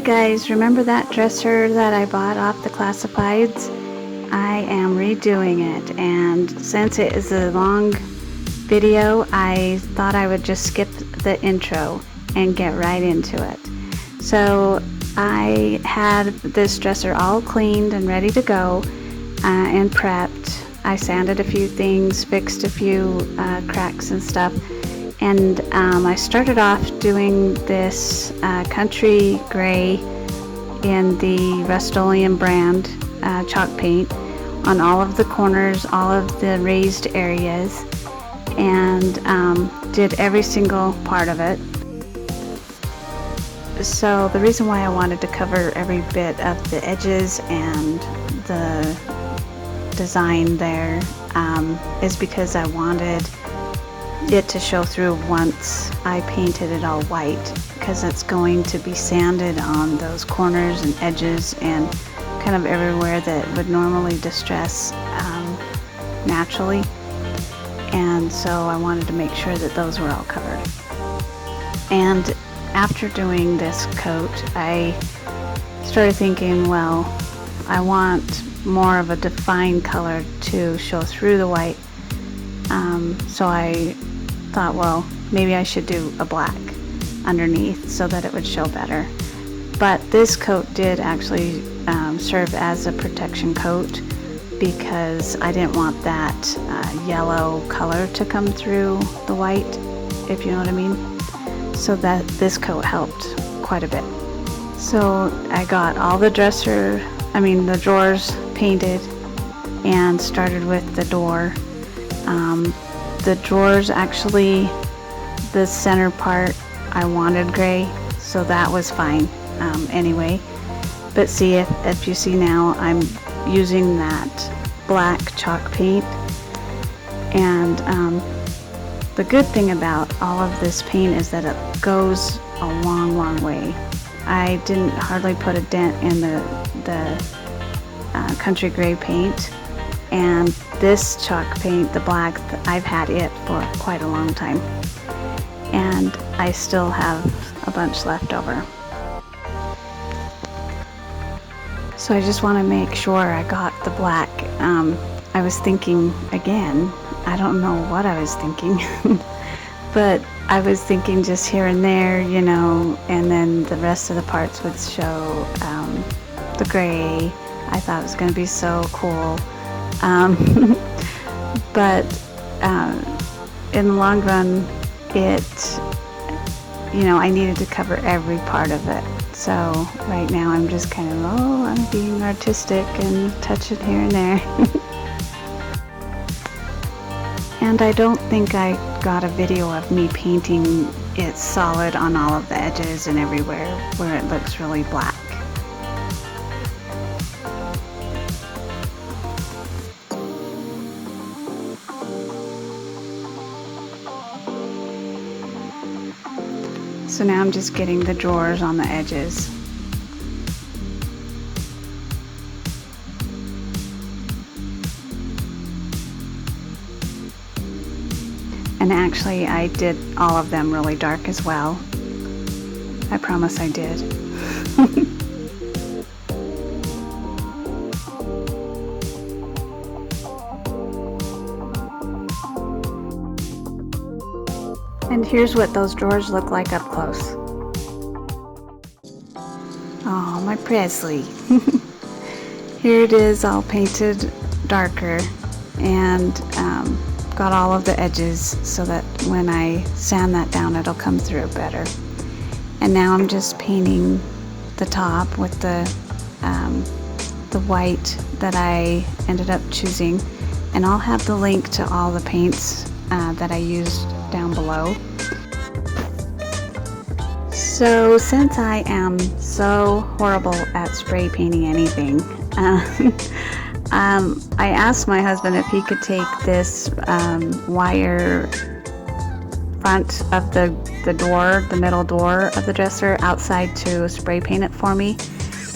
guys, remember that dresser that I bought off the classifieds? I am redoing it, and since it is a long video, I thought I would just skip the intro and get right into it. So I had this dresser all cleaned and ready to go and prepped. I sanded a few things, fixed a few cracks and stuff, and I started off doing this country gray in the Rust-Oleum brand chalk paint on all of the corners, all of the raised areas, and did every single part of it. So the reason why I wanted to cover every bit of the edges and the design there is because I wanted it to show through once I painted it all white, because it's going to be sanded on those corners and edges and kind of everywhere that would normally distress naturally, and so I wanted to make sure that those were all covered. And after doing this coat, I started thinking, well, I want more of a defined color to show through the white, so I thought, well, maybe I should do a black underneath so that it would show better. But this coat did actually serve as a protection coat, because I didn't want that yellow color to come through the white, if you know what I mean. So that this coat helped quite a bit. So I got all the the drawers painted and started with the door. The drawers, actually, the center part I wanted gray, so that was fine anyway. But see, if you see now, I'm using that black chalk paint, and the good thing about all of this paint is that it goes a long way. I didn't hardly put a dent in the country gray paint, and this chalk paint, the black, I've had it for quite a long time, and I still have a bunch left over. So I just want to make sure I got the black. I was thinking, again, I don't know what I was thinking, but I was thinking just here and there, you know, and then the rest of the parts would show the gray. I thought it was going to be so cool. But in the long run, I needed to cover every part of it. So right now I'm just kind of, I'm being artistic and touch it here and there. And I don't think I got a video of me painting it solid on all of the edges and everywhere where it looks really black. So now I'm just getting the drawers on the edges. And actually, I did all of them really dark as well. I promise I did. And here's what those drawers look like up close. Oh, my Presley. Here it is, all painted darker, and got all of the edges so that when I sand that down, it'll come through better. And now I'm just painting the top with the white that I ended up choosing, and I'll have the link to all the paints that I used down below. So since I am so horrible at spray painting anything, I asked my husband if he could take this wire front of the door, the middle door of the dresser, outside to spray paint it for me.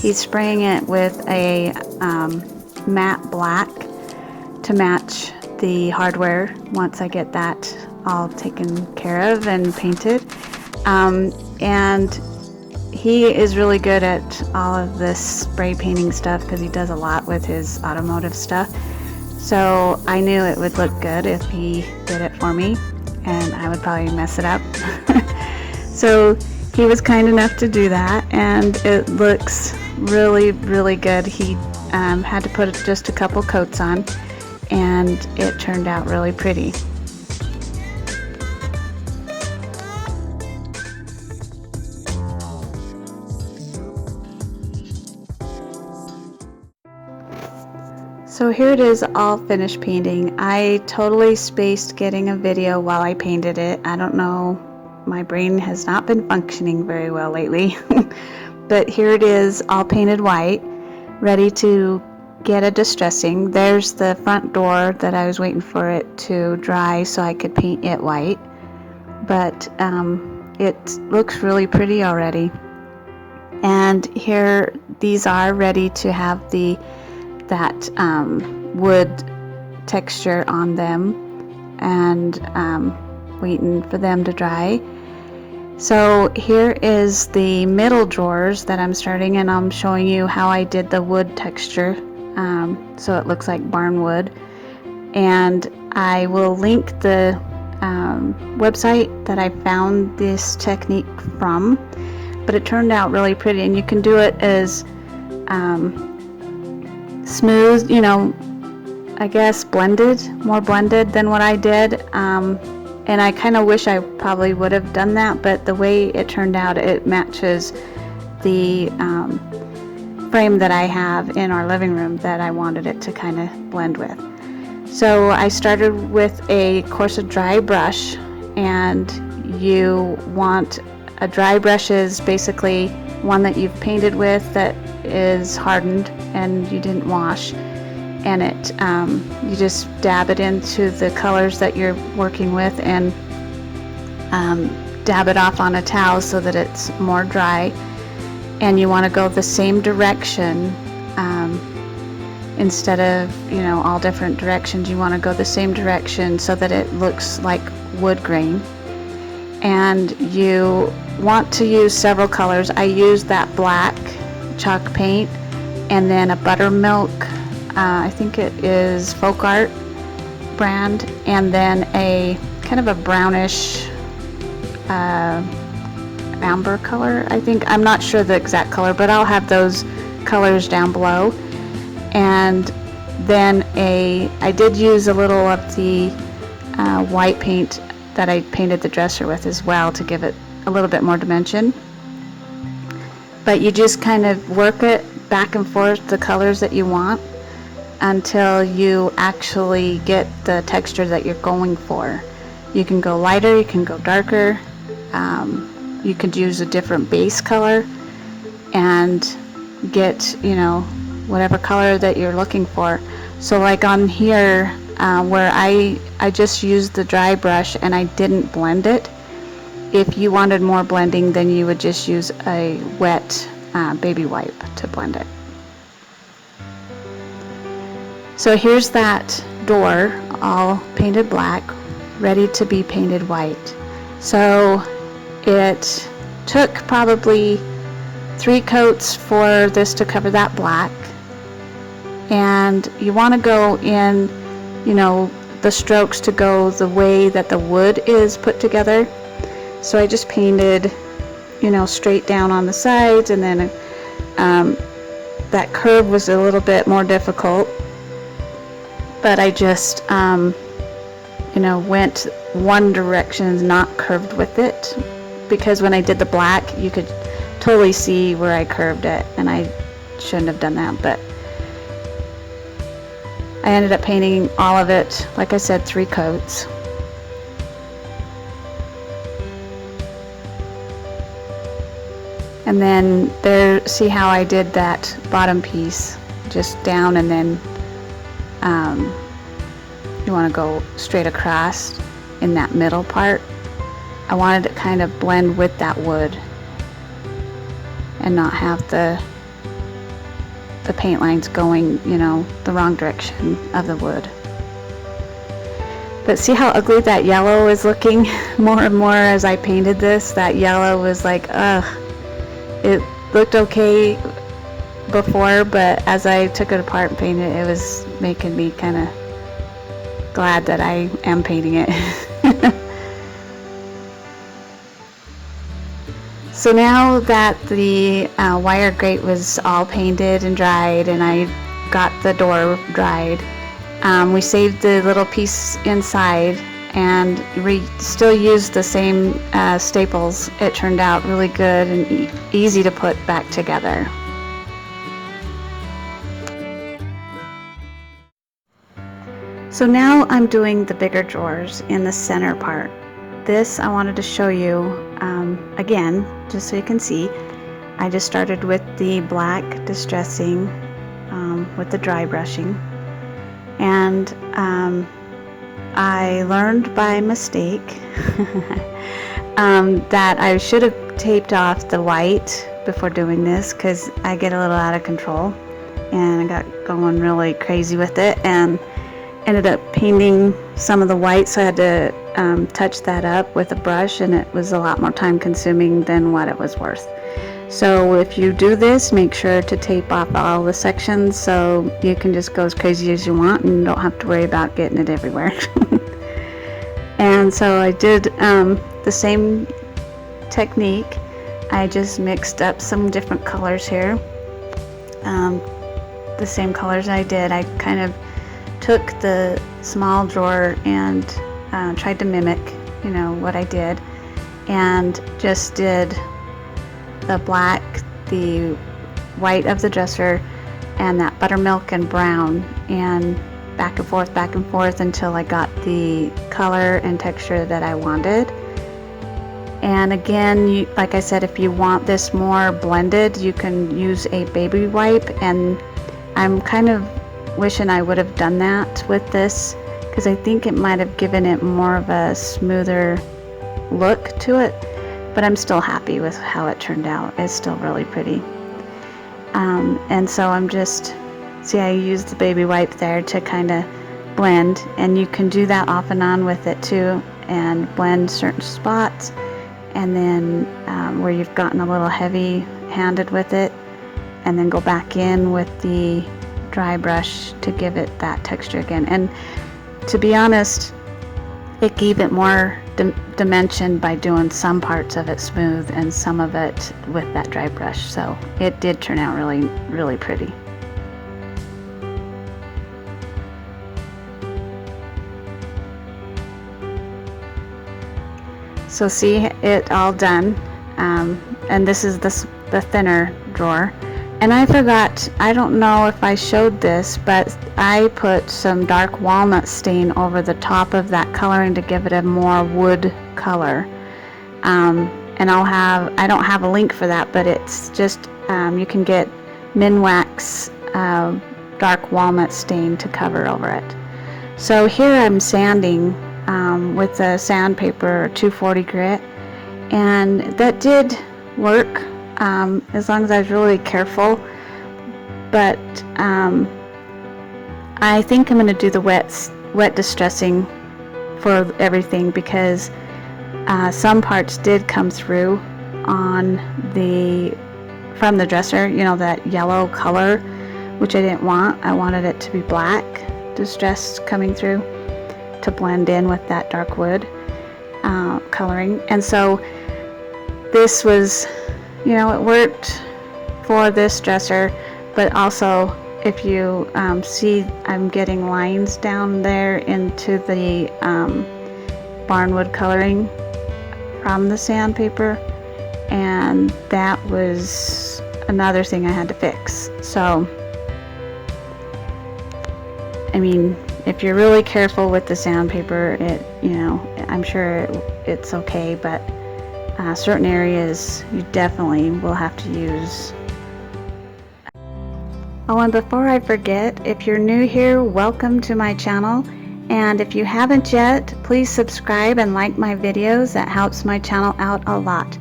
He's spraying it with a matte black to match the hardware once I get that all taken care of and painted. And he is really good at all of this spray painting stuff because he does a lot with his automotive stuff. So I knew it would look good if he did it for me, and I would probably mess it up. So he was kind enough to do that, and it looks really, really good. He had to put just a couple coats on, and it turned out really pretty. So here it is, all finished painting. I totally spaced getting a video while I painted it. I don't know, my brain has not been functioning very well lately. But here it is, all painted white, ready to get a distressing. There's the front door that I was waiting for it to dry so I could paint it white. But it looks really pretty already. And here, these are ready to have that wood texture on them, and waiting for them to dry. So here is the middle drawers that I'm starting, and I'm showing you how I did the wood texture, so it looks like barn wood. And I will link the website that I found this technique from, but it turned out really pretty, and you can do it as smooth, you know, I guess more blended than what I did, and I kind of wish I probably would have done that, but the way it turned out, it matches the frame that I have in our living room that I wanted it to kind of blend with. So I started with a coarse dry brush, and you want a dry brush is basically one that you've painted with that is hardened and you didn't wash, and it you just dab it into the colors that you're working with, and dab it off on a towel so that it's more dry. And you want to go the same direction, instead of, you know, all different directions. You want to go the same direction so that it looks like wood grain. And you want to use several colors. I used that black chalk paint, and then a Buttermilk, I think it is Folk Art brand, and then a kind of a brownish amber color, I think. I'm not sure the exact color, but I'll have those colors down below. And then I did use a little of the white paint that I painted the dresser with as well to give it a little bit more dimension. But you just kind of work it back and forth, the colors that you want, until you actually get the texture that you're going for. You can go lighter, you can go darker, you could use a different base color and get, you know, whatever color that you're looking for. So like on here, where I just used the dry brush and I didn't blend it. If you wanted more blending, then you would just use a wet baby wipe to blend it. So here's that door, all painted black, ready to be painted white. So it took probably 3 coats for this to cover that black. And you want to go in, you know, the strokes to go the way that the wood is put together. So I just painted, you know, straight down on the sides, and then that curve was a little bit more difficult, but I just you know, went one direction, not curved with it, because when I did the black you could totally see where I curved it, and I shouldn't have done that. But I ended up painting all of it, like I said, 3 coats. And then there, see how I did that bottom piece, just down, and then you want to go straight across in that middle part. I wanted to kind of blend with that wood and not have the paint lines going, you know, the wrong direction of the wood. But see how ugly that yellow is looking more and more as I painted this? That yellow was like, ugh. it looked okay before, but as I took it apart and painted it, it was making me kind of glad that I am painting it. So now that the wire grate was all painted and dried, and I got the door dried, we saved the little piece inside, and we still used the same staples. It turned out really good and easy to put back together. So now I'm doing the bigger drawers in the center part. This I wanted to show you again, just so you can see. I just started with the black distressing with the dry brushing, and I learned by mistake that I should have taped off the white before doing this, because I get a little out of control and I got going really crazy with it and ended up painting some of the white, so I had to touch that up with a brush, and it was a lot more time consuming than what it was worth. So if you do this, make sure to tape off all the sections so you can just go as crazy as you want and don't have to worry about getting it everywhere. And so I did the same technique. I just mixed up some different colors here. The same colors I did. I kind of took the small drawer and tried to mimic, you know, what I did, and just did the black, the white of the dresser, and that buttermilk and brown, and back and forth until I got the color and texture that I wanted. And again, like I said, if you want this more blended, you can use a baby wipe, and I'm kind of wishing I would have done that with this, because I think it might have given it more of a smoother look to it, but I'm still happy with how it turned out. It's still really pretty. And so I'm just, see, I used the baby wipe there to kind of blend, and you can do that off and on with it too, and blend certain spots, and then where you've gotten a little heavy handed with it, and then go back in with the dry brush to give it that texture again. And to be honest, it gave it more dimension by doing some parts of it smooth and some of it with that dry brush. So it did turn out really, really pretty. So see it all done, and this is the thinner drawer. And I forgot, I don't know if I showed this, but I put some dark walnut stain over the top of that coloring to give it a more wood color. And I don't have a link for that, but it's just, you can get Minwax dark walnut stain to cover over it. So here I'm sanding with a sandpaper 240 grit, and that did work. As long as I was really careful, but I think I'm going to do the wet distressing for everything, because some parts did come through on from the dresser, you know, that yellow color, which I didn't want. I wanted it to be black distress coming through to blend in with that dark wood coloring. And so this was, you know, it worked for this dresser, but also if you see, I'm getting lines down there into the barnwood coloring from the sandpaper, and that was another thing I had to fix. So, I mean, if you're really careful with the sandpaper, it, you know, I'm sure it's okay, but certain areas you definitely will have to use. Oh, and before I forget, if you're new here, welcome to my channel, and if you haven't yet, please subscribe and like my videos. That helps my channel out a lot.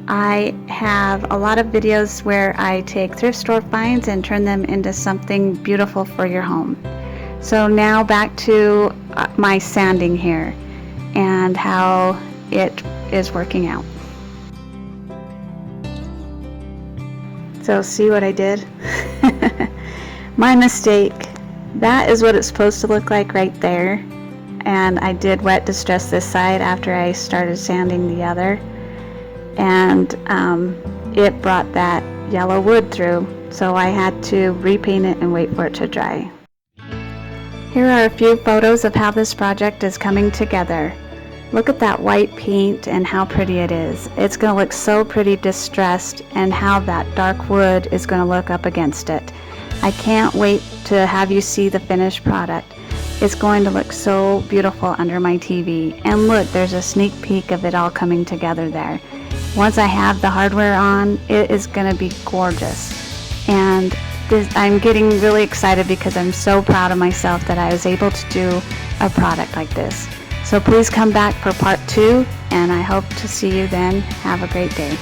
I have a lot of videos where I take thrift store finds and turn them into something beautiful for your home. So now back to my sanding here and how it is working out. So see what I did? My mistake. That is what it's supposed to look like right there. And I did wet distress this side after I started sanding the other. And it brought that yellow wood through. So I had to repaint it and wait for it to dry. Here are a few photos of how this project is coming together. Look at that white paint and how pretty it is. It's going to look so pretty distressed, and how that dark wood is going to look up against it. I can't wait to have you see the finished product. It's going to look so beautiful under my TV. And look, there's a sneak peek of it all coming together there. Once I have the hardware on, it is going to be gorgeous. And I'm getting really excited because I'm so proud of myself that I was able to do a product like this. So please come back for part 2, and I hope to see you then. Have a great day.